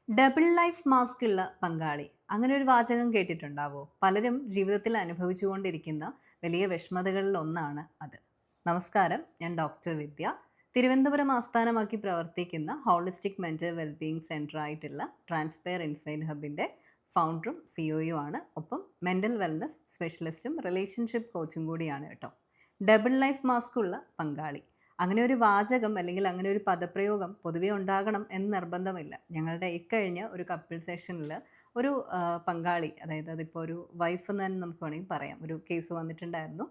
Double life mask ഉള്ള പങ്കാളി അങ്ങനെ ഒരു വാചകം കേട്ടിട്ടുണ്ടാവോ? പലരും ജീവിതത്തിൽ അനുഭവിച്ചുകൊണ്ടിരിക്കുന്ന വലിയ വിഷമതകളിൽ ഒന്നാണ് അത്. നമസ്കാരം, ഞാൻ ഡോക്ടർ വിദ്യ. തിരുവനന്തപുരം ആസ്ഥാനമാക്കി പ്രവർത്തിക്കുന്ന ഹോളിസ്റ്റിക് മെന്റൽ വെൽബീയിങ് സെന്റർ ആയിട്ടുള്ള ട്രാൻസ്പെയർ ഇൻസൈഡ് ഹബിൻ്റെ ഫൗണ്ടറും സിഒയും ആണ്. ഒപ്പം മെന്റൽ വെൽനസ് സ്പെഷ്യലിസ്റ്റും റിലേഷൻഷിപ്പ് കോച്ചും കൂടിയാണ് കേട്ടോ. ഡബിൾ ലൈഫ് മാസ്ക് ഉള്ള പങ്കാളി, അങ്ങനെ ഒരു വാചകം അല്ലെങ്കിൽ അങ്ങനെ ഒരു പദപ്രയോഗം പൊതുവെ ഉണ്ടാകണം എന്ന് നിർബന്ധമില്ല. ഞങ്ങളുടെ ഇക്കഴിഞ്ഞ ഒരു കപ്പിൾ സെഷനിൽ ഒരു പങ്കാളി, അതായത് അതിപ്പോൾ ഒരു വൈഫ് എന്ന് തന്നെ നമുക്ക് വേണമെങ്കിൽ പറയാം, ഒരു കേസ് വന്നിട്ടുണ്ടായിരുന്നു.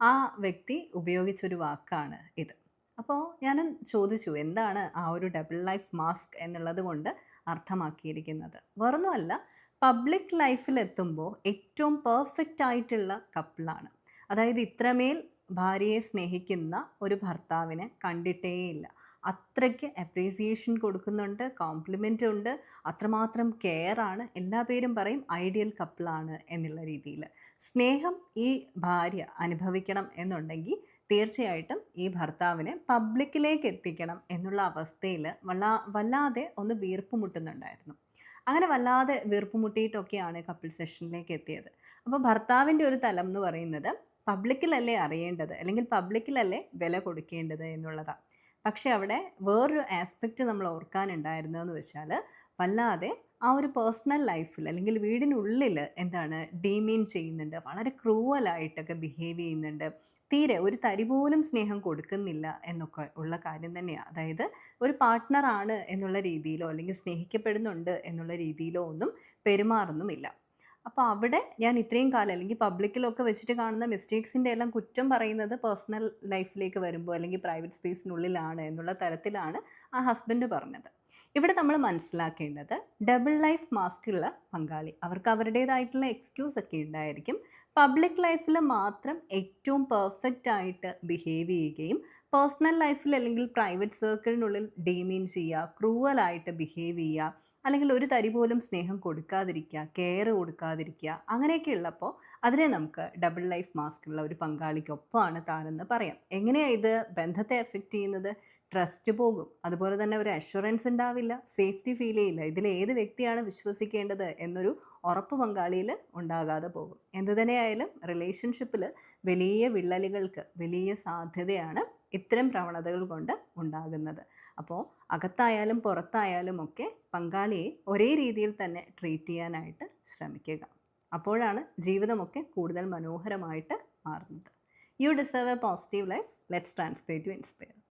ആ വ്യക്തി ഉപയോഗിച്ചൊരു വാക്കാണ് ഇത്. അപ്പോൾ ഞാനും ചോദിച്ചു, എന്താണ് ആ ഒരു ഡബിൾ ലൈഫ് മാസ്ക് എന്നുള്ളത് കൊണ്ട് അർത്ഥമാക്കിയിരിക്കുന്നത്? വേറൊന്നുമല്ല, പബ്ലിക് ലൈഫിലെത്തുമ്പോൾ ഏറ്റവും പെർഫെക്റ്റ് ആയിട്ടുള്ള കപ്പിളാണ്. അതായത് ഇത്രമേൽ ഭാര്യയെ സ്നേഹിക്കുന്ന ഒരു ഭർത്താവിനെ കണ്ടിട്ടേയില്ല. അത്രയ്ക്ക് അപ്രീസിയേഷൻ കൊടുക്കുന്നുണ്ട്, കോംപ്ലിമെൻ്റ് ഉണ്ട്, അത്രമാത്രം കെയറാണ്. എല്ലാ പേരും പറയും ഐഡിയൽ കപ്പിളാണ് എന്നുള്ള രീതിയിൽ. സ്നേഹം ഈ ഭാര്യ അനുഭവിക്കണം എന്നുണ്ടെങ്കിൽ തീർച്ചയായിട്ടും ഈ ഭർത്താവിനെ പബ്ലിക്കിലേക്ക് എത്തിക്കണം എന്നുള്ള അവസ്ഥയിൽ വല്ലാതെ ഒന്ന് വീർപ്പ് മുട്ടുന്നുണ്ടായിരുന്നു. അങ്ങനെ വല്ലാതെ വീർപ്പ് മുട്ടിയിട്ടൊക്കെയാണ് കപ്പിൾ സെഷനിലേക്ക് എത്തിയത്. അപ്പോൾ ഭർത്താവിൻ്റെ ഒരു തലം എന്ന് പറയുന്നത് പബ്ലിക്കിലല്ലേ അറിയേണ്ടത്, അല്ലെങ്കിൽ പബ്ലിക്കിലല്ലേ വില കൊടുക്കേണ്ടത് എന്നുള്ളതാണ്. പക്ഷെ അവിടെ വേറൊരു ആസ്പെക്റ്റ് നമ്മൾ ഓർക്കാനുണ്ടായിരുന്നതെന്ന് വെച്ചാൽ, വല്ലാതെ ആ ഒരു പേഴ്സണൽ ലൈഫിൽ അല്ലെങ്കിൽ വീടിനുള്ളിൽ എന്താണ് ഡീമീൻ ചെയ്യുന്നുണ്ട്, വളരെ ക്രൂവലായിട്ടൊക്കെ ബിഹേവ് ചെയ്യുന്നുണ്ട്, തീരെ ഒരു തരി പോലും സ്നേഹം കൊടുക്കുന്നില്ല എന്നൊക്കെ ഉള്ള കാര്യം തന്നെയാണ്. അതായത് ഒരു പാർട്ട്ണറാണ് എന്നുള്ള രീതിയിലോ അല്ലെങ്കിൽ സ്നേഹിക്കപ്പെടുന്നുണ്ട് എന്നുള്ള രീതിയിലോ ഒന്നും പെരുമാറുന്നുമില്ല. അപ്പോൾ അവിടെ ഞാൻ ഇത്രയും കാലം അല്ലെങ്കിൽ പബ്ലിക്കിലൊക്കെ വെച്ചിട്ട് കാണുന്ന മിസ്റ്റേക്സിൻ്റെ എല്ലാം കുറ്റം പറയുന്നത് പേഴ്സണൽ ലൈഫിലേക്ക് വരുമ്പോൾ അല്ലെങ്കിൽ പ്രൈവറ്റ് സ്പേസിനുള്ളിലാണ് എന്നുള്ള തരത്തിലാണ് ആ ഹസ്ബൻഡ് പറഞ്ഞത്. ഇവിടെ നമ്മൾ മനസ്സിലാക്കേണ്ടത്, ഡബിൾ ലൈഫ് മാസ്ക് ഉള്ള പങ്കാളി അവർക്ക് അവരുടേതായിട്ടുള്ള എക്സ്ക്യൂസ് ഒക്കെ ഉണ്ടായിരിക്കും. പബ്ലിക് ലൈഫിൽ മാത്രം ഏറ്റവും പെർഫെക്റ്റ് ആയിട്ട് ബിഹേവ് ചെയ്യുകയും പേഴ്സണൽ ലൈഫിൽ അല്ലെങ്കിൽ പ്രൈവറ്റ് സർക്കിളിനുള്ളിൽ ഡീമീൻ ചെയ്യുക, ക്രൂവലായിട്ട് ബിഹേവ് ചെയ്യുക, അല്ലെങ്കിൽ ഒരു തരി പോലും സ്നേഹം കൊടുക്കാതിരിക്കുക, കെയർ കൊടുക്കാതിരിക്കുക, അങ്ങനെയൊക്കെ ഉള്ളപ്പോൾ അതിനെ നമുക്ക് ഡബിൾ ലൈഫ് മാസ്ക് ഉള്ള ഒരു പങ്കാളിക്കൊപ്പമാണ് താനെന്ന് പറയാം. എങ്ങനെയാണ് ഇത് ബന്ധത്തെ എഫക്റ്റ് ചെയ്യുന്നത്? ട്രസ്റ്റ് പോകും, അതുപോലെ തന്നെ ഒരു അഷുറൻസ് ഉണ്ടാവില്ല, സേഫ്റ്റി ഫീൽ ചെയ്യില്ല. ഇതിൽ ഏത് വ്യക്തിയാണ് വിശ്വസിക്കേണ്ടത് എന്നൊരു ഉറപ്പ് പങ്കാളിയിൽ ഉണ്ടാകാതെ പോകും. എന്തു തന്നെയായാലും റിലേഷൻഷിപ്പിൽ വലിയ വിള്ളലുകൾക്ക് വലിയ സാധ്യതയാണ് ഇത്തരം പ്രവണതകൾ കൊണ്ട് ഉണ്ടാകുന്നത്. അപ്പോൾ അകത്തായാലും പുറത്തായാലും ഒക്കെ പങ്കാളിയെ ഒരേ രീതിയിൽ തന്നെ ട്രീറ്റ് ചെയ്യാനായിട്ട് ശ്രമിക്കുക. അപ്പോഴാണ് ജീവിതമൊക്കെ കൂടുതൽ മനോഹരമായിട്ട് മാറുന്നത്. You deserve a positive life. Let's transpire to inspire.